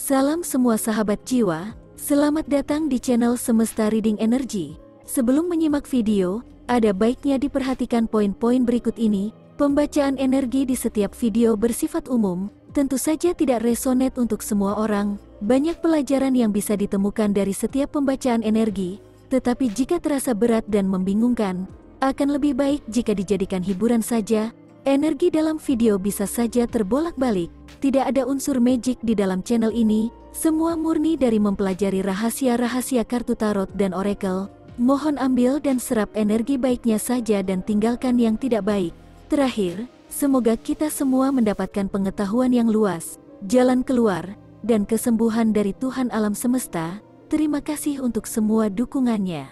Salam semua sahabat jiwa, selamat datang di channel Semesta Reading Energy. Sebelum menyimak video, ada baiknya diperhatikan poin-poin berikut ini. Pembacaan energi di setiap video bersifat umum, tentu saja tidak resonate untuk semua orang. Banyak pelajaran yang bisa ditemukan dari setiap pembacaan energi, tetapi jika terasa berat dan membingungkan, akan lebih baik jika dijadikan hiburan saja. Energi dalam video bisa saja terbolak-balik, tidak ada unsur magic di dalam channel ini, semua murni dari mempelajari rahasia-rahasia kartu tarot dan oracle. Mohon ambil dan serap energi baiknya saja dan tinggalkan yang tidak baik. Terakhir, semoga kita semua mendapatkan pengetahuan yang luas, jalan keluar, dan kesembuhan dari Tuhan alam semesta. Terima kasih untuk semua dukungannya.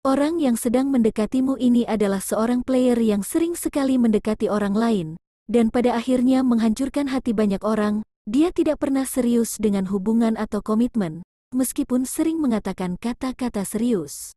Orang yang sedang mendekatimu ini adalah seorang player yang sering sekali mendekati orang lain, dan pada akhirnya menghancurkan hati banyak orang. Dia tidak pernah serius dengan hubungan atau komitmen, meskipun sering mengatakan kata-kata serius.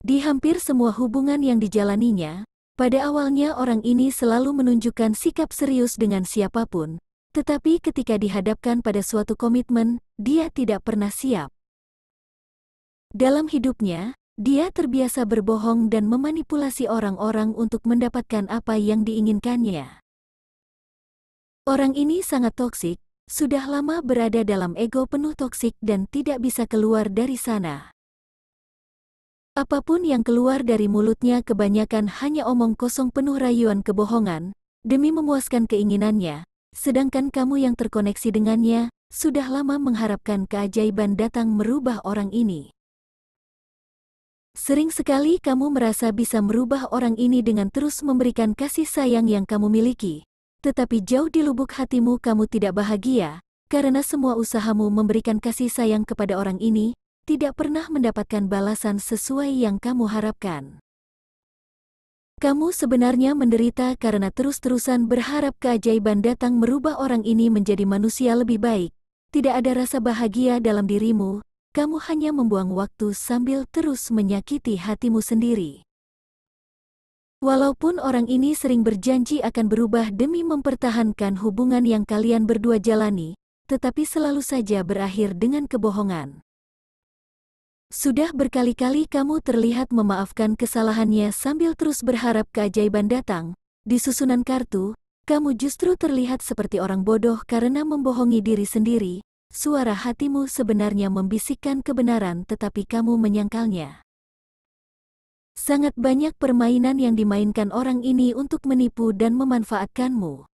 Di hampir semua hubungan yang dijalaninya, pada awalnya orang ini selalu menunjukkan sikap serius dengan siapapun, tetapi ketika dihadapkan pada suatu komitmen, dia tidak pernah siap. Dalam hidupnya, dia terbiasa berbohong dan memanipulasi orang-orang untuk mendapatkan apa yang diinginkannya. Orang ini sangat toksik, sudah lama berada dalam ego penuh toksik dan tidak bisa keluar dari sana. Apapun yang keluar dari mulutnya kebanyakan hanya omong kosong penuh rayuan kebohongan, demi memuaskan keinginannya, sedangkan kamu yang terkoneksi dengannya, sudah lama mengharapkan keajaiban datang merubah orang ini. Sering sekali kamu merasa bisa merubah orang ini dengan terus memberikan kasih sayang yang kamu miliki, tetapi jauh di lubuk hatimu kamu tidak bahagia, karena semua usahamu memberikan kasih sayang kepada orang ini, tidak pernah mendapatkan balasan sesuai yang kamu harapkan. Kamu sebenarnya menderita karena terus-terusan berharap keajaiban datang merubah orang ini menjadi manusia lebih baik, tidak ada rasa bahagia dalam dirimu. Kamu hanya membuang waktu sambil terus menyakiti hatimu sendiri. Walaupun orang ini sering berjanji akan berubah demi mempertahankan hubungan yang kalian berdua jalani, tetapi selalu saja berakhir dengan kebohongan. Sudah berkali-kali kamu terlihat memaafkan kesalahannya sambil terus berharap keajaiban datang. Di susunan kartu, kamu justru terlihat seperti orang bodoh karena membohongi diri sendiri. Suara hatimu sebenarnya membisikkan kebenaran tetapi kamu menyangkalnya. Sangat banyak permainan yang dimainkan orang ini untuk menipu dan memanfaatkanmu.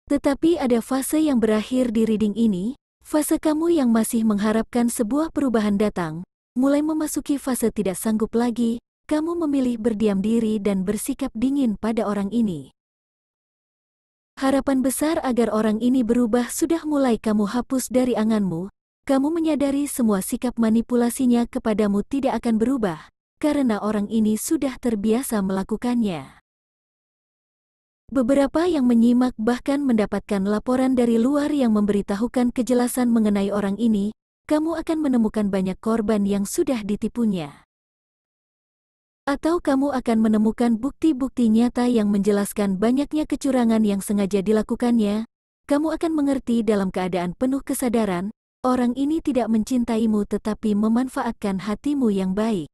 Tetapi ada fase yang berakhir di reading ini, fase kamu yang masih mengharapkan sebuah perubahan datang, mulai memasuki fase tidak sanggup lagi, kamu memilih berdiam diri dan bersikap dingin pada orang ini. Harapan besar agar orang ini berubah sudah mulai kamu hapus dari anganmu. Kamu menyadari semua sikap manipulasinya kepadamu tidak akan berubah, karena orang ini sudah terbiasa melakukannya. Beberapa yang menyimak bahkan mendapatkan laporan dari luar yang memberitahukan kejelasan mengenai orang ini. Kamu akan menemukan banyak korban yang sudah ditipunya. Atau kamu akan menemukan bukti-bukti nyata yang menjelaskan banyaknya kecurangan yang sengaja dilakukannya. Kamu akan mengerti dalam keadaan penuh kesadaran, orang ini tidak mencintaimu tetapi memanfaatkan hatimu yang baik.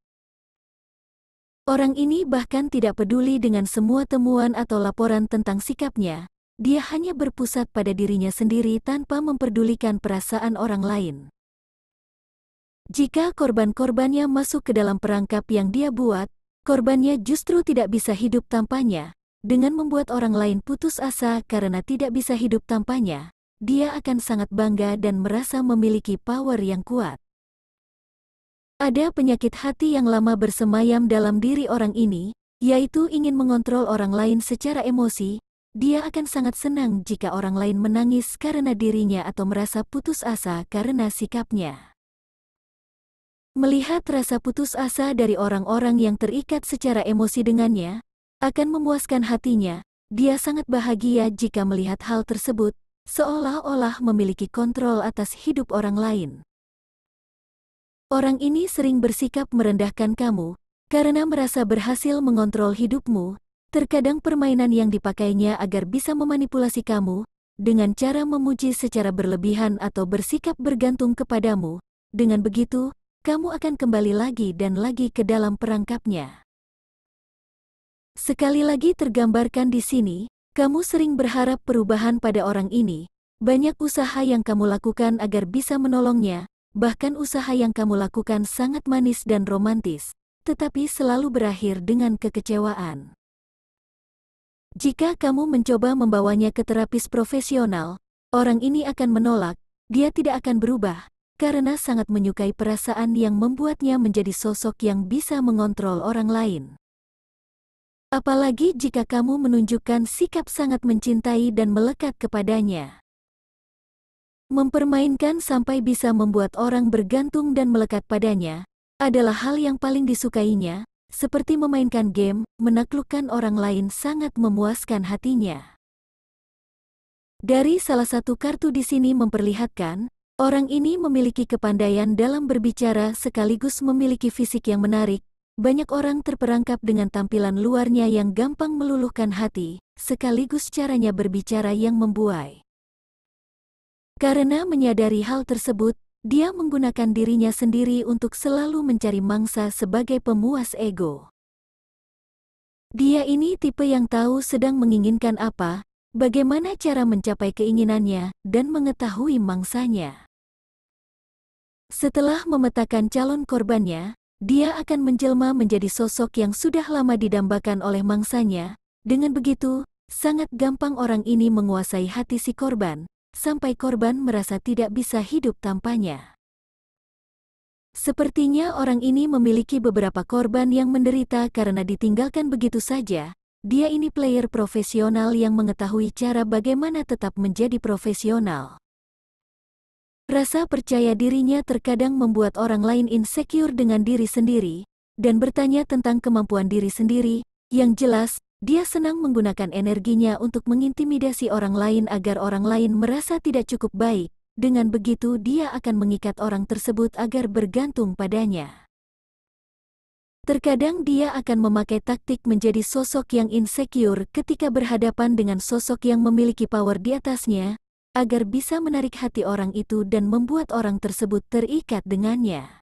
Orang ini bahkan tidak peduli dengan semua temuan atau laporan tentang sikapnya, dia hanya berpusat pada dirinya sendiri tanpa memperdulikan perasaan orang lain. Jika korban-korbannya masuk ke dalam perangkap yang dia buat, korbannya justru tidak bisa hidup tanpanya. Dengan membuat orang lain putus asa karena tidak bisa hidup tanpanya, dia akan sangat bangga dan merasa memiliki power yang kuat. Ada penyakit hati yang lama bersemayam dalam diri orang ini, yaitu ingin mengontrol orang lain secara emosi. Dia akan sangat senang jika orang lain menangis karena dirinya atau merasa putus asa karena sikapnya. Melihat rasa putus asa dari orang-orang yang terikat secara emosi dengannya, akan memuaskan hatinya. Dia sangat bahagia jika melihat hal tersebut, seolah-olah memiliki kontrol atas hidup orang lain. Orang ini sering bersikap merendahkan kamu, karena merasa berhasil mengontrol hidupmu. Terkadang permainan yang dipakainya agar bisa memanipulasi kamu, dengan cara memuji secara berlebihan atau bersikap bergantung kepadamu. Dengan begitu, kamu akan kembali lagi dan lagi ke dalam perangkapnya. Sekali lagi tergambarkan di sini, kamu sering berharap perubahan pada orang ini. Banyak usaha yang kamu lakukan agar bisa menolongnya, bahkan usaha yang kamu lakukan sangat manis dan romantis, tetapi selalu berakhir dengan kekecewaan. Jika kamu mencoba membawanya ke terapis profesional, orang ini akan menolak. Dia tidak akan berubah, karena sangat menyukai perasaan yang membuatnya menjadi sosok yang bisa mengontrol orang lain. Apalagi jika kamu menunjukkan sikap sangat mencintai dan melekat kepadanya. Mempermainkan sampai bisa membuat orang bergantung dan melekat padanya adalah hal yang paling disukainya. Seperti memainkan game, menaklukkan orang lain sangat memuaskan hatinya. Dari salah satu kartu di sini memperlihatkan, orang ini memiliki kepandaian dalam berbicara sekaligus memiliki fisik yang menarik. Banyak orang terperangkap dengan tampilan luarnya yang gampang meluluhkan hati, sekaligus caranya berbicara yang membuai. Karena menyadari hal tersebut, dia menggunakan dirinya sendiri untuk selalu mencari mangsa sebagai pemuas ego. Dia ini tipe yang tahu sedang menginginkan apa, bagaimana cara mencapai keinginannya, dan mengetahui mangsanya. Setelah memetakan calon korbannya, dia akan menjelma menjadi sosok yang sudah lama didambakan oleh mangsanya. Dengan begitu, sangat gampang orang ini menguasai hati si korban, sampai korban merasa tidak bisa hidup tanpanya. Sepertinya orang ini memiliki beberapa korban yang menderita karena ditinggalkan begitu saja. Dia ini player profesional yang mengetahui cara bagaimana tetap menjadi profesional. Rasa percaya dirinya terkadang membuat orang lain insecure dengan diri sendiri, dan bertanya tentang kemampuan diri sendiri. Yang jelas, dia senang menggunakan energinya untuk mengintimidasi orang lain agar orang lain merasa tidak cukup baik. Dengan begitu dia akan mengikat orang tersebut agar bergantung padanya. Terkadang dia akan memakai taktik menjadi sosok yang insecure ketika berhadapan dengan sosok yang memiliki power di atasnya, agar bisa menarik hati orang itu dan membuat orang tersebut terikat dengannya.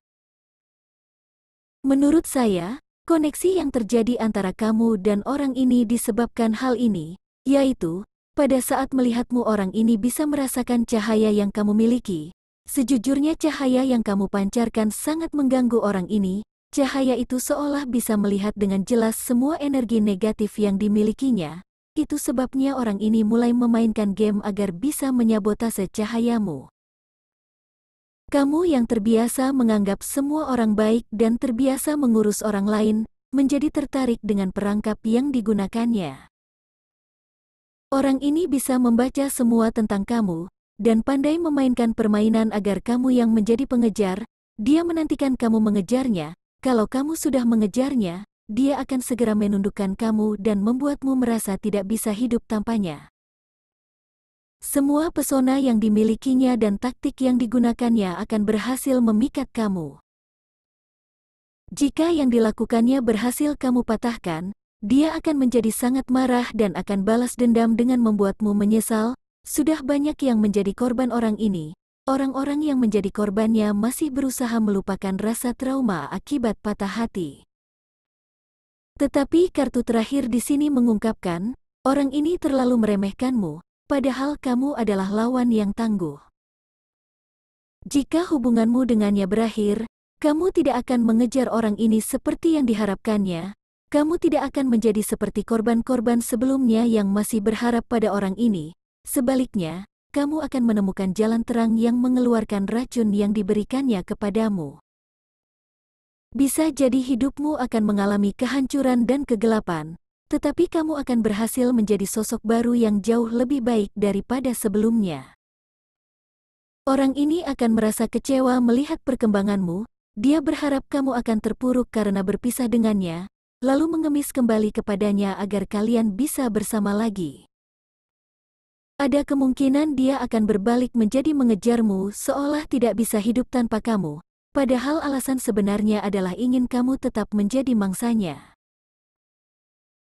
Menurut saya, koneksi yang terjadi antara kamu dan orang ini disebabkan hal ini, yaitu, pada saat melihatmu orang ini bisa merasakan cahaya yang kamu miliki. Sejujurnya cahaya yang kamu pancarkan sangat mengganggu orang ini. Cahaya itu seolah bisa melihat dengan jelas semua energi negatif yang dimilikinya. Itu sebabnya orang ini mulai memainkan game agar bisa menyabotase cahayamu. Kamu yang terbiasa menganggap semua orang baik dan terbiasa mengurus orang lain, menjadi tertarik dengan perangkap yang digunakannya. Orang ini bisa membaca semua tentang kamu, dan pandai memainkan permainan agar kamu yang menjadi pengejar. Dia menantikan kamu mengejarnya. Kalau kamu sudah mengejarnya, dia akan segera menundukkan kamu dan membuatmu merasa tidak bisa hidup tanpanya. Semua pesona yang dimilikinya dan taktik yang digunakannya akan berhasil memikat kamu. Jika yang dilakukannya berhasil kamu patahkan, dia akan menjadi sangat marah dan akan balas dendam dengan membuatmu menyesal. Sudah banyak yang menjadi korban orang ini. Orang-orang yang menjadi korbannya masih berusaha melupakan rasa trauma akibat patah hati. Tetapi kartu terakhir di sini mengungkapkan, orang ini terlalu meremehkanmu, padahal kamu adalah lawan yang tangguh. Jika hubunganmu dengannya berakhir, kamu tidak akan mengejar orang ini seperti yang diharapkannya. Kamu tidak akan menjadi seperti korban-korban sebelumnya yang masih berharap pada orang ini. Sebaliknya, kamu akan menemukan jalan terang yang mengeluarkan racun yang diberikannya kepadamu. Bisa jadi hidupmu akan mengalami kehancuran dan kegelapan, tetapi kamu akan berhasil menjadi sosok baru yang jauh lebih baik daripada sebelumnya. Orang ini akan merasa kecewa melihat perkembanganmu. Dia berharap kamu akan terpuruk karena berpisah dengannya, lalu mengemis kembali kepadanya agar kalian bisa bersama lagi. Ada kemungkinan dia akan berbalik menjadi mengejarmu seolah tidak bisa hidup tanpa kamu, padahal alasan sebenarnya adalah ingin kamu tetap menjadi mangsanya.